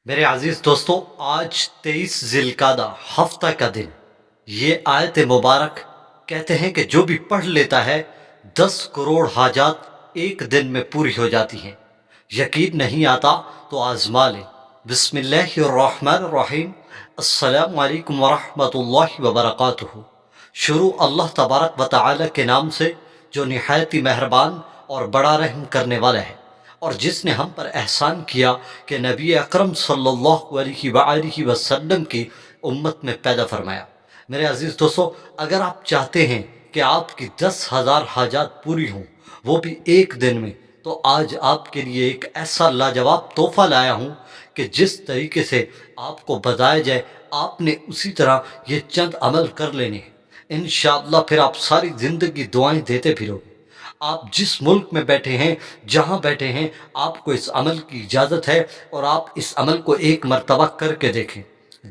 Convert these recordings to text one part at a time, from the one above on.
میرے عزیز دوستو، آج 23 ذی القعدہ ہفتہ کا دن، یہ آیت مبارک کہتے ہیں کہ جو بھی پڑھ لیتا ہے 10 کروڑ حاجات ایک دن میں پوری ہو جاتی ہیں۔ یقین نہیں آتا تو آزما لیں۔ بسم اللہ الرحمن الرحیم۔ السلام علیکم ورحمۃ اللہ وبرکاتہ۔ شروع اللہ تبارک و تعالی کے نام سے جو نہایت ہی مہربان اور بڑا رحم کرنے والا ہے، اور جس نے ہم پر احسان کیا کہ نبی اکرم صلی اللہ علیہ وآلہ وسلم کی امت میں پیدا فرمایا۔ میرے عزیز دوستو، اگر آپ چاہتے ہیں کہ آپ کی 10,000 حاجات پوری ہوں، وہ بھی ایک دن میں، تو آج آپ کے لیے ایک ایسا لاجواب تحفہ لایا ہوں کہ جس طریقے سے آپ کو بتایا جائے آپ نے اسی طرح یہ چند عمل کر لینے ہیں۔ انشاءاللہ پھر آپ ساری زندگی دعائیں دیتے پھرو گے۔ آپ جس ملک میں بیٹھے ہیں، جہاں بیٹھے ہیں، آپ کو اس عمل کی اجازت ہے، اور آپ اس عمل کو ایک مرتبہ کر کے دیکھیں۔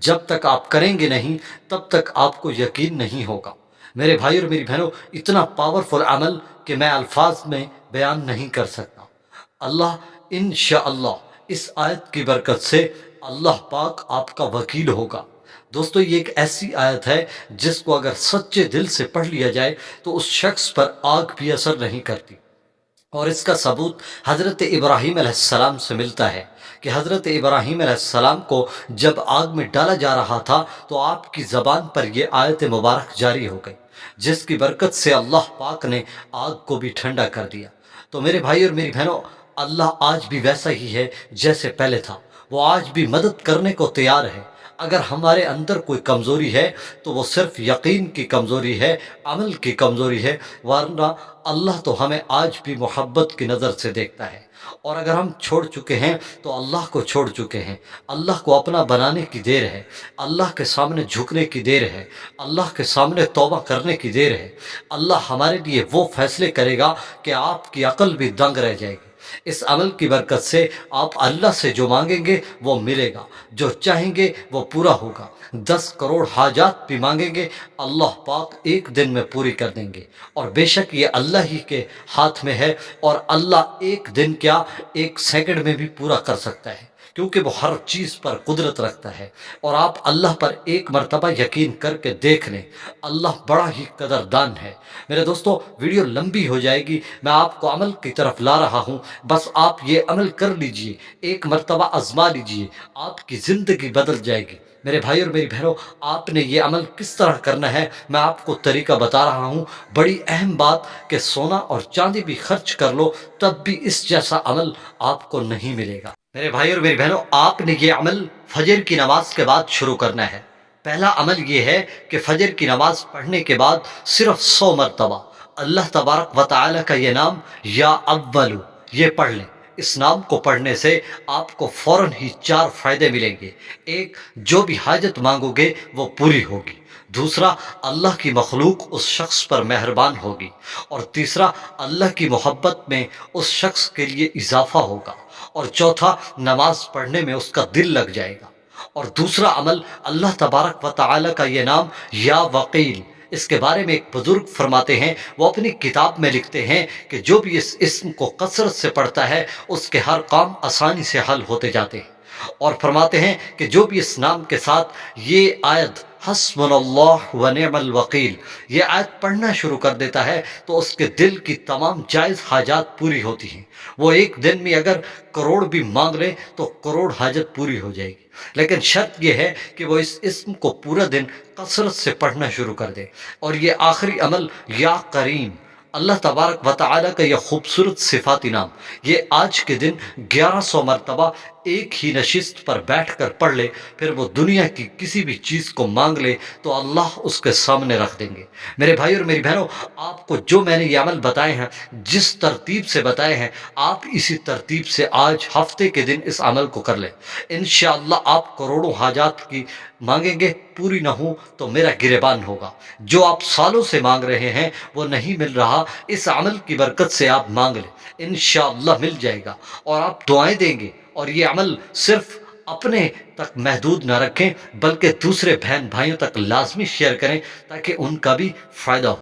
جب تک آپ کریں گے نہیں، تب تک آپ کو یقین نہیں ہوگا۔ میرے بھائی اور میری بہنوں، اتنا پاورفل عمل کہ میں الفاظ میں بیان نہیں کر سکتا۔ اللہ انشاءاللہ اس آیت کی برکت سے اللہ پاک آپ کا وکیل ہوگا۔ دوستو، یہ ایک ایسی آیت ہے جس کو اگر سچے دل سے پڑھ لیا جائے تو اس شخص پر آگ بھی اثر نہیں کرتی، اور اس کا ثبوت حضرت ابراہیم علیہ السلام سے ملتا ہے کہ حضرت ابراہیم علیہ السلام کو جب آگ میں ڈالا جا رہا تھا تو آپ کی زبان پر یہ آیت مبارک جاری ہو گئی، جس کی برکت سے اللہ پاک نے آگ کو بھی ٹھنڈا کر دیا۔ تو میرے بھائی اور میری بہنوں، اللہ آج بھی ویسا ہی ہے جیسے پہلے تھا۔ وہ آج بھی مدد کرنے کو تیار ہے۔ اگر ہمارے اندر کوئی کمزوری ہے تو وہ صرف یقین کی کمزوری ہے، عمل کی کمزوری ہے، ورنہ اللہ تو ہمیں آج بھی محبت کی نظر سے دیکھتا ہے۔ اور اگر ہم چھوڑ چکے ہیں تو اللہ کو چھوڑ چکے ہیں۔ اللہ کو اپنا بنانے کی دیر ہے، اللہ کے سامنے جھکنے کی دیر ہے، اللہ کے سامنے توبہ کرنے کی دیر ہے۔ اللہ ہمارے لیے وہ فیصلے کرے گا کہ آپ کی عقل بھی دنگ رہ جائے گی۔ اس عمل کی برکت سے آپ اللہ سے جو مانگیں گے وہ ملے گا، جو چاہیں گے وہ پورا ہوگا۔ 10 کروڑ حاجات بھی مانگیں گے، اللہ پاک ایک دن میں پوری کر دیں گے۔ اور بے شک یہ اللہ ہی کے ہاتھ میں ہے، اور اللہ ایک دن کیا، ایک سیکنڈ میں بھی پورا کر سکتا ہے، کیونکہ وہ ہر چیز پر قدرت رکھتا ہے۔ اور آپ اللہ پر ایک مرتبہ یقین کر کے دیکھ لیں، اللہ بڑا ہی قدردان ہے۔ میرے دوستو، ویڈیو لمبی ہو جائے گی، میں آپ کو عمل کی طرف لا رہا ہوں، بس آپ یہ عمل کر لیجئے، ایک مرتبہ آزما لیجئے، آپ کی زندگی بدل جائے گی۔ میرے بھائی اور میری بہنوں، آپ نے یہ عمل کس طرح کرنا ہے میں آپ کو طریقہ بتا رہا ہوں۔ بڑی اہم بات کہ سونا اور چاندی بھی خرچ کر لو تب بھی اس جیسا عمل آپ کو نہیں ملے گا۔ میرے بھائی اور میری بہنوں، آپ نے یہ عمل فجر کی نماز کے بعد شروع کرنا ہے۔ پہلا عمل یہ ہے کہ فجر کی نماز پڑھنے کے بعد صرف 100 مرتبہ اللہ تبارک و تعالی کا یہ نام یا اولو یہ پڑھ لیں۔ اس نام کو پڑھنے سے آپ کو فوراً ہی 4 فائدے ملیں گے۔ ایک، جو بھی حاجت مانگو گے وہ پوری ہوگی۔ دوسرا، اللہ کی مخلوق اس شخص پر مہربان ہوگی۔ اور تیسرا، اللہ کی محبت میں اس شخص کے لیے اضافہ ہوگا۔ اور چوتھا، نماز پڑھنے میں اس کا دل لگ جائے گا۔ اور دوسرا عمل، اللہ تبارک و تعالی کا یہ نام یا وکیل، اس کے بارے میں ایک بزرگ فرماتے ہیں، وہ اپنی کتاب میں لکھتے ہیں کہ جو بھی اس اسم کو کثرت سے پڑھتا ہے اس کے ہر کام آسانی سے حل ہوتے جاتے ہیں۔ اور فرماتے ہیں کہ جو بھی اس نام کے ساتھ یہ آیت حسبنا اللہ ونعم الوکیل یہ آیت پڑھنا شروع کر دیتا ہے تو اس کے دل کی تمام جائز حاجات پوری ہوتی ہیں۔ وہ ایک دن میں اگر کروڑ بھی مانگ لے تو کروڑ حاجت پوری ہو جائے گی، لیکن شرط یہ ہے کہ وہ اس اسم کو پورا دن کثرت سے پڑھنا شروع کر دے۔ اور یہ آخری عمل یا کریم، اللہ تبارک و تعالی کا یہ خوبصورت صفاتی نام، یہ آج کے دن 1100 مرتبہ ایک ہی نشست پر بیٹھ کر پڑھ لے، پھر وہ دنیا کی کسی بھی چیز کو مانگ لے تو اللہ اس کے سامنے رکھ دیں گے۔ میرے بھائی اور میری بہنوں، آپ کو جو میں نے یہ عمل بتائے ہیں، جس ترتیب سے بتائے ہیں، آپ اسی ترتیب سے آج ہفتے کے دن اس عمل کو کر لیں۔ انشاءاللہ آپ کروڑوں حاجات کی مانگیں گے، پوری نہ ہوں تو میرا گریبان ہوگا۔ جو آپ سالوں سے مانگ رہے ہیں وہ نہیں مل رہا، اس عمل کی برکت سے آپ مانگ لیں، انشاءاللہ مل جائے گا۔ اور آپ دعائیں دیں گے، اور یہ عمل صرف اپنے تک محدود نہ رکھیں بلکہ دوسرے بہن بھائیوں تک لازمی شیئر کریں تاکہ ان کا بھی فائدہ ہو۔